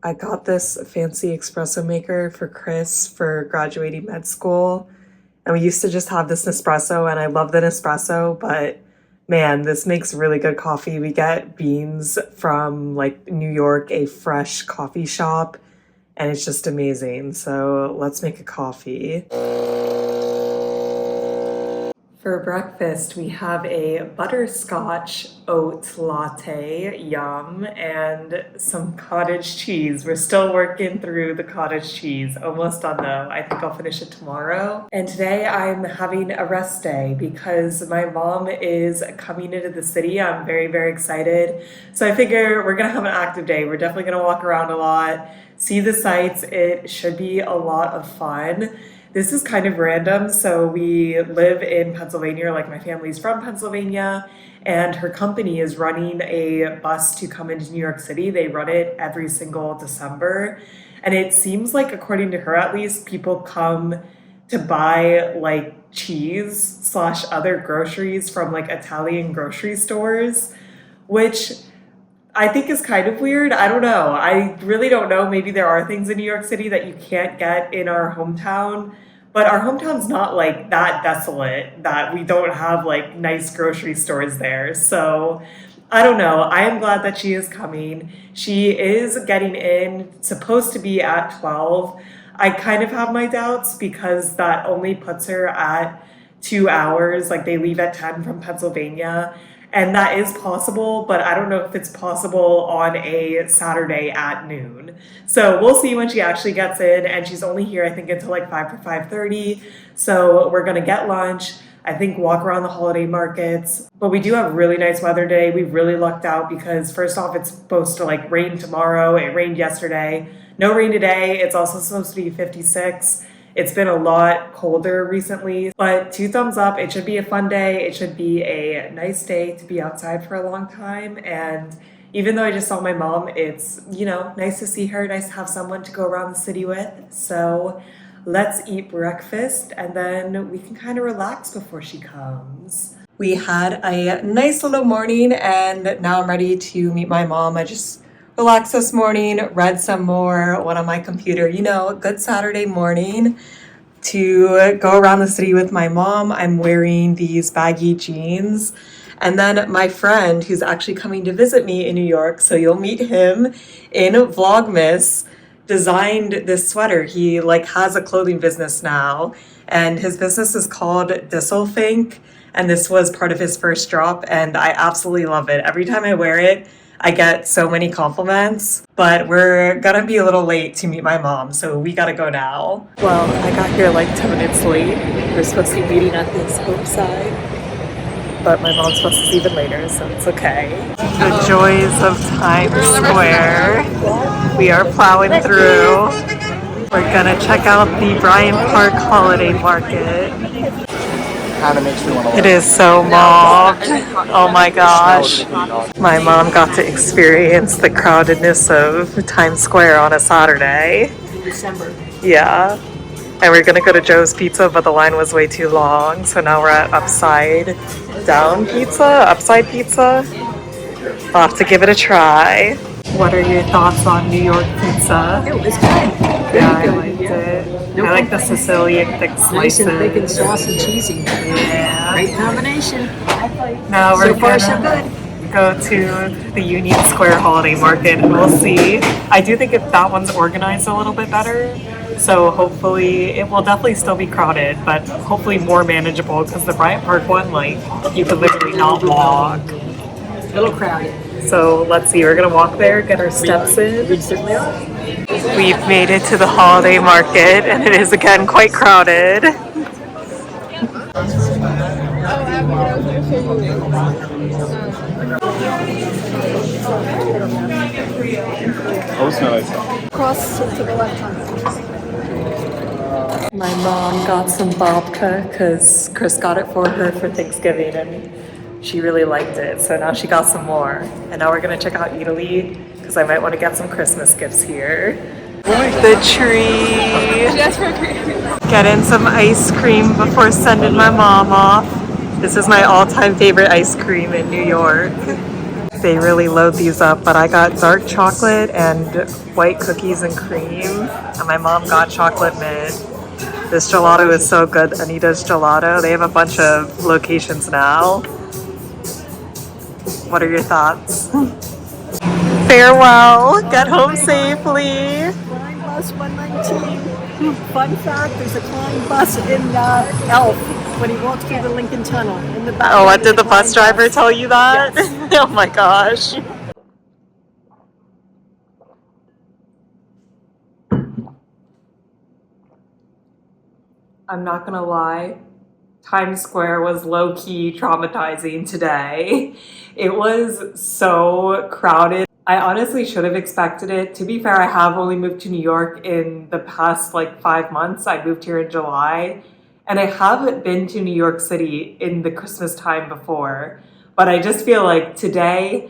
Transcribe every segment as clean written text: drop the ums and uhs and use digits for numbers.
I got this fancy espresso maker for Chris for graduating med school. And we used to just have this Nespresso, and I love the Nespresso, but man, this makes really good coffee. We get beans from like New York, a fresh coffee shop, and it's just amazing. So let's make a coffee. For breakfast, we have a butterscotch oat latte, yum, and some cottage cheese. We're still working through the cottage cheese. Almost done though. I think I'll finish it tomorrow. And today I'm having a rest day because my mom is coming into the city. I'm very, very excited. So I figure we're gonna have an active day. We're definitely gonna walk around a lot, see the sights. It should be a lot of fun. This is kind of random. So we live in Pennsylvania, like my family's from Pennsylvania, and her company is running a bus to come into New York City. They run it every single December. And it seems like, according to her at least, people come to buy like cheese / other groceries from like Italian grocery stores, which I think is kind of weird. I don't know. I really don't know. Maybe there are things in New York City that you can't get in our hometown, but our hometown's not like that desolate that we don't have like nice grocery stores there. So I don't know. I am glad that she is coming. She is getting in, supposed to be at 12. I kind of have my doubts because that only puts her at 2 hours. Like they leave at 10 from Pennsylvania. And that is possible, but I don't know if it's possible on a Saturday at noon. So we'll see when she actually gets in, and she's only here, I think, until like 5 or 5:30. So we're gonna get lunch, I think walk around the holiday markets. But we do have a really nice weather today. We really lucked out because first off, it's supposed to like rain tomorrow. It rained yesterday. No rain today. It's also supposed to be 56. It's been a lot colder recently, but 2 thumbs up. It should be a fun day. It should be a nice day to be outside for a long time. And even though I just saw my mom, it's, you know, nice to see her, nice to have someone to go around the city with. So let's eat breakfast and then we can kind of relax before she comes. We had a nice little morning and now I'm ready to meet my mom. I just relaxed this morning, read some more, went on my computer, you know, a good Saturday morning to go around the city with my mom. I'm wearing these baggy jeans. And then my friend who's actually coming to visit me in New York, so you'll meet him in VLOGMAS, designed this sweater. He like has a clothing business now and his business is called Disselfink. And this was part of his first drop and I absolutely love it. Every time I wear it, I get so many compliments, but we're gonna be a little late to meet my mom, so we gotta go now. Well, I got here like 10 minutes late. We're supposed to be meeting at this Hope side, but my mom's supposed to see even later, so it's okay. The joys of Times Square. We are plowing through. We're gonna check out the Bryant Park Holiday Market. It is so mobbed. Oh my gosh. My mom got to experience the crowdedness of Times Square on a Saturday. December. Yeah. And we're gonna go to Joe's Pizza, but the line was way too long. So now we're at Upside Pizza. I'll have to give it a try. What are your thoughts on New York pizza? It was good. Yeah, I liked it. I like the Sicilian thick slices. Nice and thick and saucy and cheesy. Yeah. Great combination. Now we're So far, so gonna good. go to the Union Square Holiday Market and we'll see. I do think if that one's organized a little bit better. So hopefully it will definitely still be crowded, but hopefully more manageable because the Bryant Park one, like you could literally not walk. A little crowded. So let's see, we're gonna walk there, get our steps in. We certainly are. We've made it to the holiday market and it is again quite crowded. Cross to the left hand. My mom got some babka because Chris got it for her for Thanksgiving and she really liked it. So now she got some more. And now we're gonna check out Italy because I might want to get some Christmas gifts here. The tree. Getting some ice cream before sending my mom off. This is my all-time favorite ice cream in New York. they really load these up, but I got dark chocolate and white cookies and cream, and my mom got chocolate mint. This gelato is so good, Anita's Gelato. They have a bunch of locations now. What are your thoughts? Farewell, get home safely. Klein bus 119. Fun fact, there's a Klein bus in Elf when he walks through the Lincoln Tunnel. In the back. Oh, what did the bus driver tell you that? Yes. Oh my gosh. I'm not gonna lie, Times Square was low-key traumatizing today. It was so crowded. I honestly should have expected it. To be fair, I have only moved to New York in the past like 5 months. I moved here in July, and I haven't been to New York City in the Christmas time before. But I just feel like today,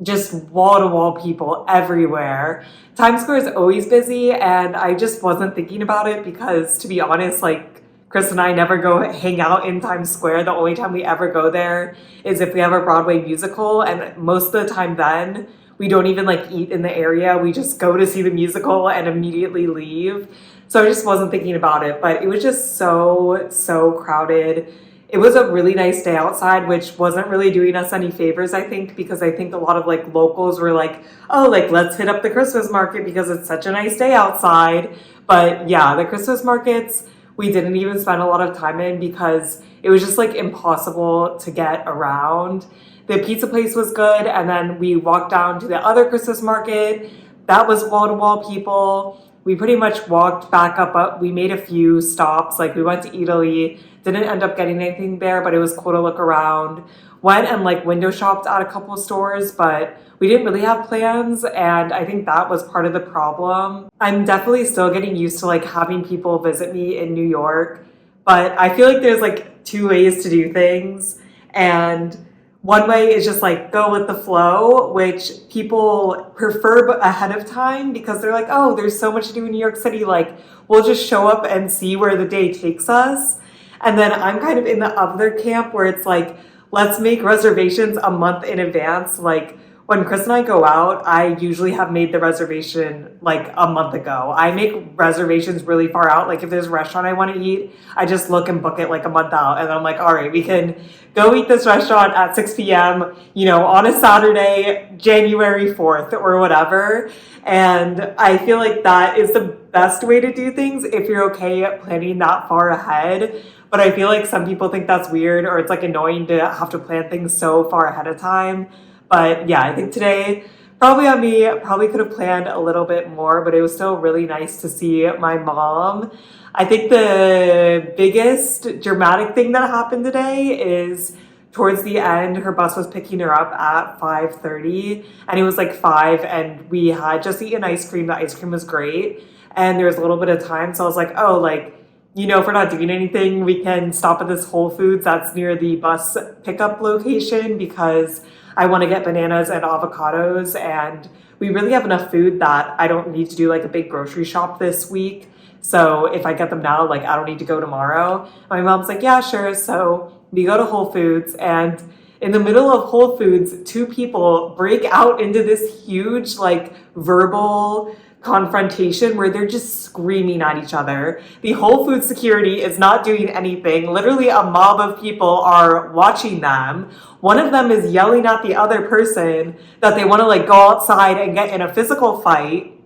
just wall-to-wall people everywhere. Times Square is always busy, and I just wasn't thinking about it because, to be honest, like, Chris and I never go hang out in Times Square. The only time we ever go there is if we have a Broadway musical, and most of the time then, we don't even like eat in the area. We just go to see the musical and immediately leave. So I just wasn't thinking about it, but it was just so crowded. It was a really nice day outside, which wasn't really doing us any favors, I think, because I think a lot of like locals were like, oh, like let's hit up the Christmas market because it's such a nice day outside. But yeah, the Christmas markets, we didn't even spend a lot of time in because it was just like impossible to get around. The pizza place was good, and then we walked down to the other Christmas market. That was wall-to-wall people. We pretty much walked back up. We made a few stops, like we went to Italy, didn't end up getting anything there, but it was cool to look around. Went and like window shopped at a couple of stores, but we didn't really have plans, and I think that was part of the problem. I'm definitely still getting used to like having people visit me in New York, but I feel like there's like two ways to do things, and one way is just like go with the flow, which people prefer ahead of time because they're like, oh, there's so much to do in New York City. Like, we'll just show up and see where the day takes us. And then I'm kind of in the other camp where it's like, let's make reservations a month in advance. Like, when Chris and I go out, I usually have made the reservation like a month ago. I make reservations really far out. Like if there's a restaurant I want to eat, I just look and book it like a month out. And then I'm like, all right, we can go eat this restaurant at 6 p.m., you know, on a Saturday, January 4th or whatever. And I feel like that is the best way to do things if you're okay at planning that far ahead. But I feel like some people think that's weird or it's like annoying to have to plan things so far ahead of time. But yeah, I think today, probably on me, probably could have planned a little bit more, but it was still really nice to see my mom. I think the biggest dramatic thing that happened today is towards the end, her bus was picking her up at 5:30, and it was like 5, and we had just eaten ice cream. The ice cream was great, and there was a little bit of time, so I was like, oh, like, you know, if we're not doing anything, we can stop at this Whole Foods that's near the bus pickup location because I want to get bananas and avocados, and we really have enough food that I don't need to do like a big grocery shop this week. So if I get them now, like I don't need to go tomorrow. My mom's like, yeah, sure. So we go to Whole Foods, and in the middle of Whole Foods, two people break out into this huge like verbal confrontation where they're just screaming at each other. The Whole Foods security is not doing anything. Literally a mob of people are watching them. One of them is yelling at the other person that they want to like go outside and get in a physical fight.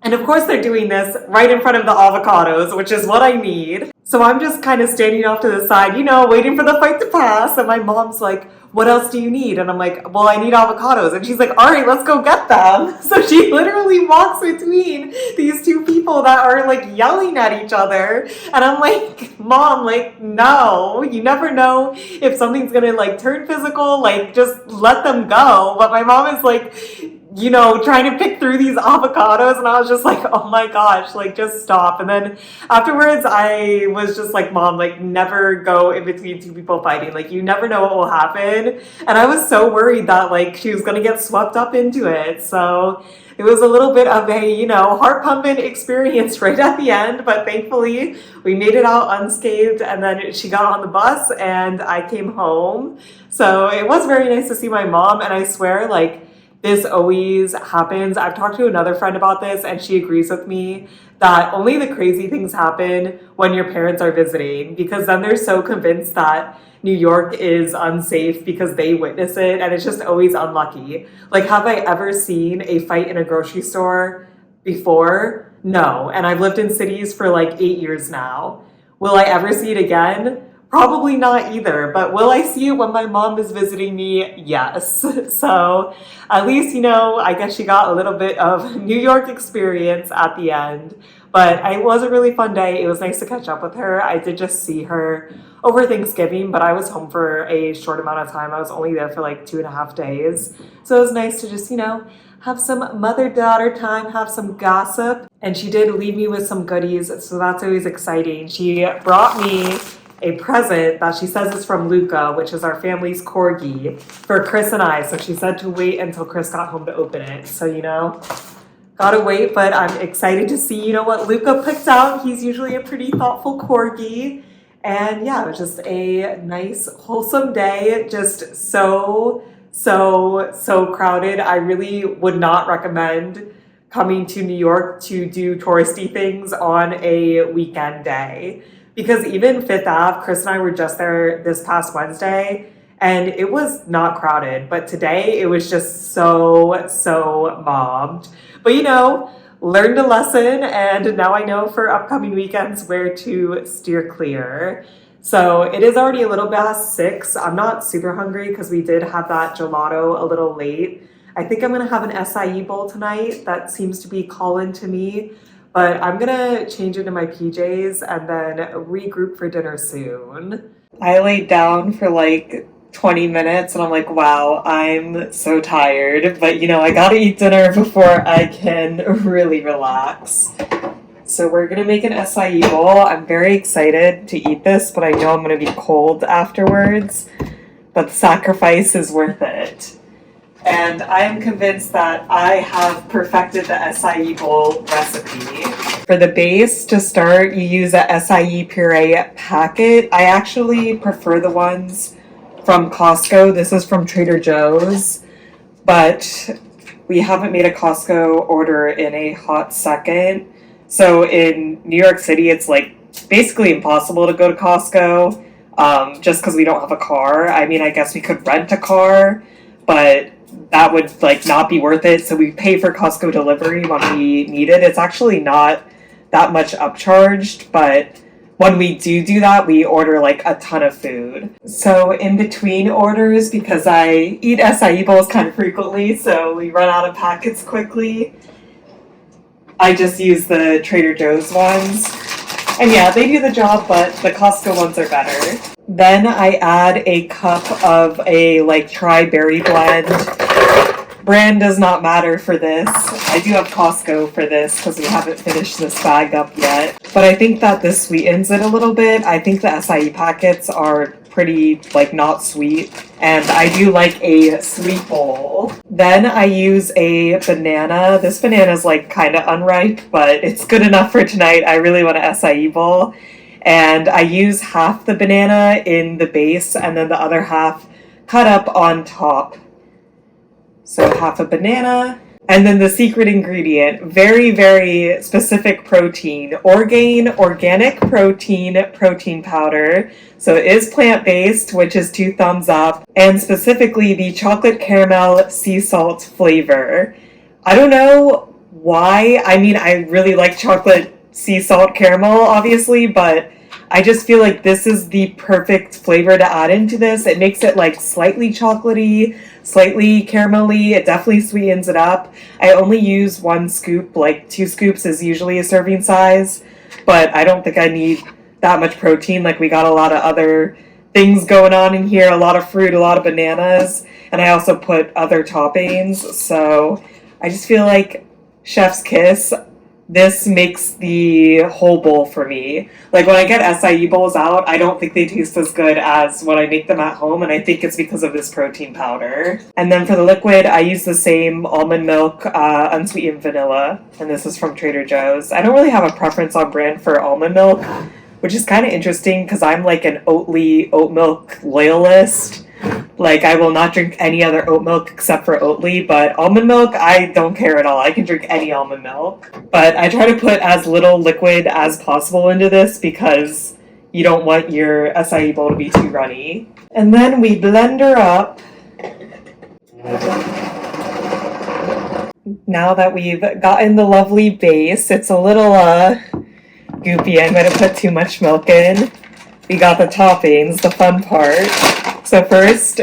And of course they're doing this right in front of the avocados, which is what I need. So I'm just kind of standing off to the side, you know, waiting for the fight to pass. And my mom's like, what else do you need? And I'm like, well, I need avocados. And she's like, all right, let's go get them. So she literally walks between these two people that are like yelling at each other. And I'm like, Mom, like, no, you never know if something's gonna like turn physical, like just let them go. But my mom is like, you know, trying to pick through these avocados, and I was just like, oh my gosh, like just stop. And then afterwards I was just like, Mom, like never go in between two people fighting, like you never know what will happen. And I was so worried that like she was gonna get swept up into it. So it was a little bit of a, you know, heart pumping experience right at the end, but thankfully we made it out unscathed, and then she got on the bus and I came home. So it was very nice to see my mom, and I swear like this always happens. I've talked to another friend about this and she agrees with me that only the crazy things happen when your parents are visiting, because then they're so convinced that New York is unsafe because they witness it, and it's just always unlucky. Like, have I ever seen a fight in a grocery store before? No. And I've lived in cities for like 8 years now. Will I ever see it again? Probably not either, but will I see it when my mom is visiting me? Yes. So at least, you know, I guess she got a little bit of New York experience at the end. But it was a really fun day. It was nice to catch up with her. I did just see her over Thanksgiving, but I was home for a short amount of time. I was only there for like 2.5 days. So it was nice to just, you know, have some mother-daughter time, have some gossip. And she did leave me with some goodies, so that's always exciting. She brought me a present that she says is from Luca, which is our family's corgi, for Chris and I. So she said to wait until Chris got home to open it. So, you know, gotta wait, but I'm excited to see, you know, what Luca picked out. He's usually a pretty thoughtful corgi. And yeah, it was just a nice, wholesome day. Just so crowded. I really would not recommend coming to New York to do touristy things on a weekend day. Because even Fifth Ave, Chris and I were just there this past Wednesday, and it was not crowded. But today, it was just so mobbed. But, you know, learned a lesson, and now I know for upcoming weekends where to steer clear. So it is already a little past 6. I'm not super hungry because we did have that gelato a little late. I think I'm going to have an acai bowl tonight. That seems to be calling to me. But I'm gonna change into my PJs and then regroup for dinner soon. I laid down for like 20 minutes and I'm like, wow, I'm so tired. But you know, I gotta eat dinner before I can really relax. So we're gonna make an acai bowl. I'm very excited to eat this, but I know I'm gonna be cold afterwards. But the sacrifice is worth it. And I am convinced that I have perfected the acai bowl recipe. For the base, to start, you use a acai puree packet. I actually prefer the ones from Costco. This is from Trader Joe's, but we haven't made a Costco order in a hot second. So in New York City, it's like basically impossible to go to Costco just because we don't have a car. I mean, I guess we could rent a car, but that would like not be worth it. So we pay for Costco delivery when we need it. It's actually not that much upcharged, but when we do that, we order like a ton of food. So in between orders, because I eat acai bowls kind of frequently, so we run out of packets quickly, I just use the Trader Joe's ones. And yeah, they do the job, but the Costco ones are better. Then I add a cup of a like tri-berry blend. Brand does not matter for this. I do have Costco for this because we haven't finished this bag up yet. But I think that this sweetens it a little bit. I think the acai packets are pretty like not sweet. And I do like a sweet bowl. Then I use a banana. This banana is like kind of unripe, but it's good enough for tonight. I really want an acai bowl. And I use half the banana in the base and then the other half cut up on top. So half a banana. And then the secret ingredient, very, very specific protein. Organic protein powder. So it is plant-based, which is 2 thumbs up. And specifically the chocolate caramel sea salt flavor. I don't know why. I mean, I really like chocolate sea salt caramel, obviously, but I just feel like this is the perfect flavor to add into this. It makes it like slightly chocolatey, slightly caramelly. It definitely sweetens it up. I only use 1 scoop, like 2 scoops is usually a serving size, but I don't think I need that much protein. Like we got a lot of other things going on in here, a lot of fruit, a lot of bananas, and I also put other toppings. So I just feel like chef's kiss. This makes the whole bowl for me. Like when I get acai bowls out, I don't think they taste as good as when I make them at home, and I think it's because of this protein powder. And then for the liquid, I use the same almond milk, unsweetened vanilla, and this is from Trader Joe's. I don't really have a preference on brand for almond milk, which is kind of interesting because I'm like an Oatly oat milk loyalist. Like, I will not drink any other oat milk except for Oatly, but almond milk, I don't care at all. I can drink any almond milk. But I try to put as little liquid as possible into this because you don't want your acai bowl to be too runny. And then we blend her up. Now that we've gotten the lovely base, it's a little goopy. I'm going to put too much milk in. We got the toppings, the fun part. So first,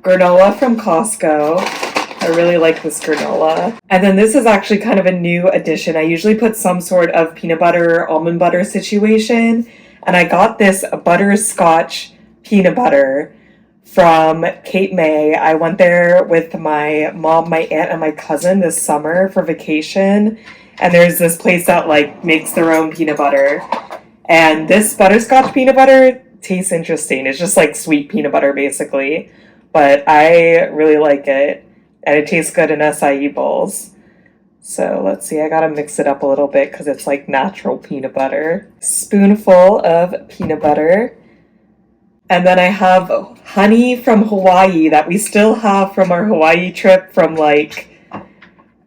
granola from Costco. I really like this granola. And then this is actually kind of a new addition. I usually put some sort of peanut butter, almond butter situation. And I got this butterscotch peanut butter from Cape May. I went there with my mom, my aunt, and my cousin this summer for vacation. And there's this place that like makes their own peanut butter. And this butterscotch peanut butter tastes interesting. It's just like sweet peanut butter basically, but I really like it, and it tastes good in acai bowls. So let's see, I gotta mix it up a little bit because it's like natural peanut butter. Spoonful of peanut butter. And then I have honey from Hawaii that we still have from our Hawaii trip from like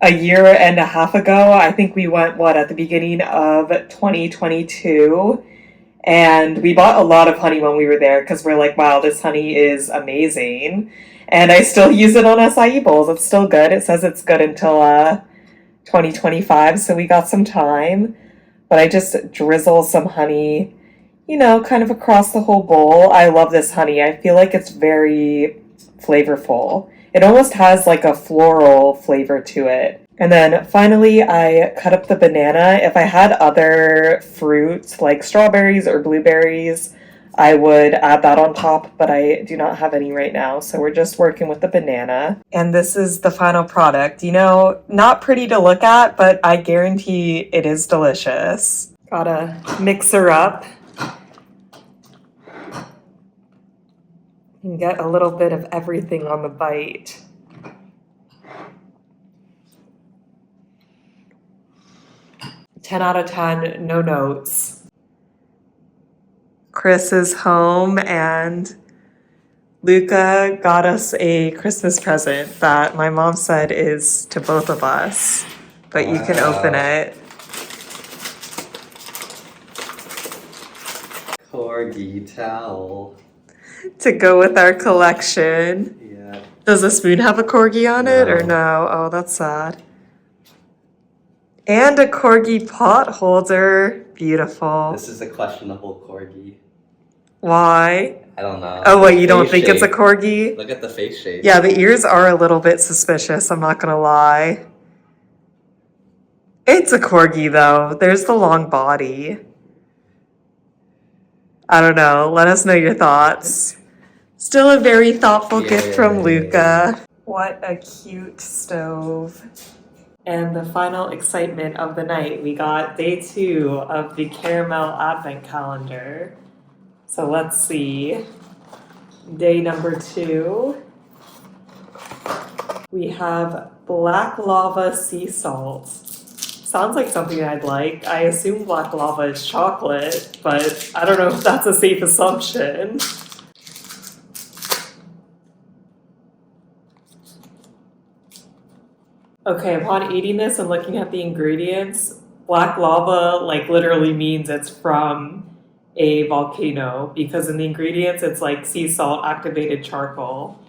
a year and a half ago. I think we went, at the beginning of 2022. And we bought a lot of honey when we were there because we're like, wow, this honey is amazing. And I still use it on acai bowls. It's still good. It says it's good until 2025, so we got some time. But I just drizzle some honey, you know, kind of across the whole bowl. I love this honey. I feel like it's very flavorful. It almost has like a floral flavor to it. And then finally, I cut up the banana. If I had other fruits like strawberries or blueberries, I would add that on top, but I do not have any right now. So we're just working with the banana. And this is the final product. You know, not pretty to look at, but I guarantee it is delicious. Gotta mix her up and get a little bit of everything on the bite. Ten out of 10, no notes. Chris is home and Luca got us a Christmas present that my mom said is to both of us, but you can open it. Corgi towel. To go with our collection. Yeah. Does the spoon have a corgi on it or no? Oh, that's sad. And a corgi pot holder. Beautiful. This is a questionable corgi. Why? I don't know. Oh, wait, you don't Face think it's a shape. corgi? Look at the face shape. Yeah, the ears are a little bit suspicious, I'm not gonna lie. It's a corgi, though. There's the long body. I don't know. Let us know your thoughts. Still a very thoughtful gift from Luca. What a cute stove. And the final excitement of the night, we got day 2 of the caramel advent calendar. So let's see. Day number 2. We have black lava sea salt. Sounds like something I'd like. I assume black lava is chocolate, but I don't know if that's a safe assumption. Okay, upon eating this and looking at the ingredients, black lava like literally means it's from a volcano, because in the ingredients it's like sea salt activated charcoal.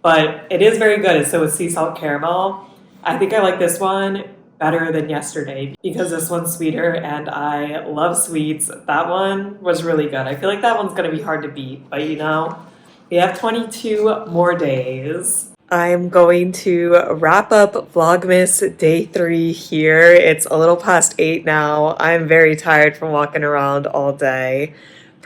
But it is very good, so it's sea salt caramel. I think I like this one better than yesterday because this one's sweeter and I love sweets. That one was really good. I feel like that one's gonna be hard to beat, but you know, we have 22 more days. I'm going to wrap up Vlogmas day 3 here. It's a little past 8 now. I'm very tired from walking around all day.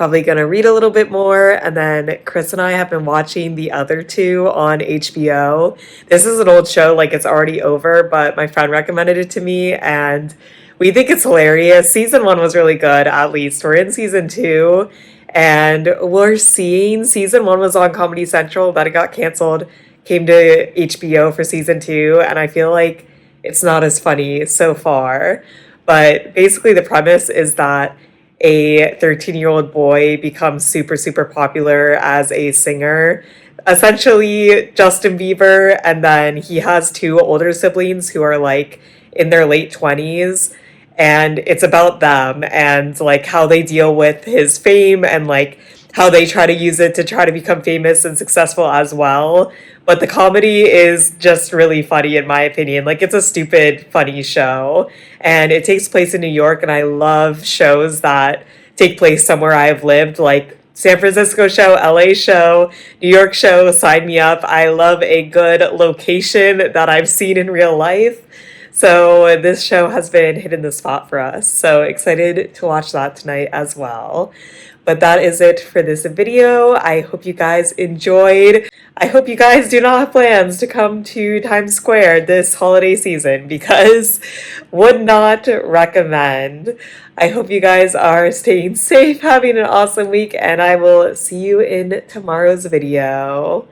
Probably gonna read a little bit more, and then Chris and I have been watching the other two on HBO. This is an old show, like it's already over, but my friend recommended it to me, and we think it's hilarious. Season 1 was really good, at least. We're in season 2, and we're seeing season 1 was on Comedy Central, then it got canceled, came to HBO for season 2, and I feel like it's not as funny so far. But basically, the premise is that a 13-year-old boy becomes super, super popular as a singer. Essentially, Justin Bieber, and then he has 2 older siblings who are like in their late 20s. And it's about them and like how they deal with his fame and like how they try to use it to try to become famous and successful as well. But the comedy is just really funny in my opinion. Like it's a stupid, funny show. And it takes place in New York, and I love shows that take place somewhere I've lived, like San Francisco show, LA show, New York show, sign me up. I love a good location that I've seen in real life. So this show has been hitting the spot for us. So excited to watch that tonight as well. But that is it for this video. I hope you guys enjoyed. I hope you guys do not have plans to come to Times Square this holiday season, because would not recommend. I hope you guys are staying safe, having an awesome week, and I will see you in tomorrow's video.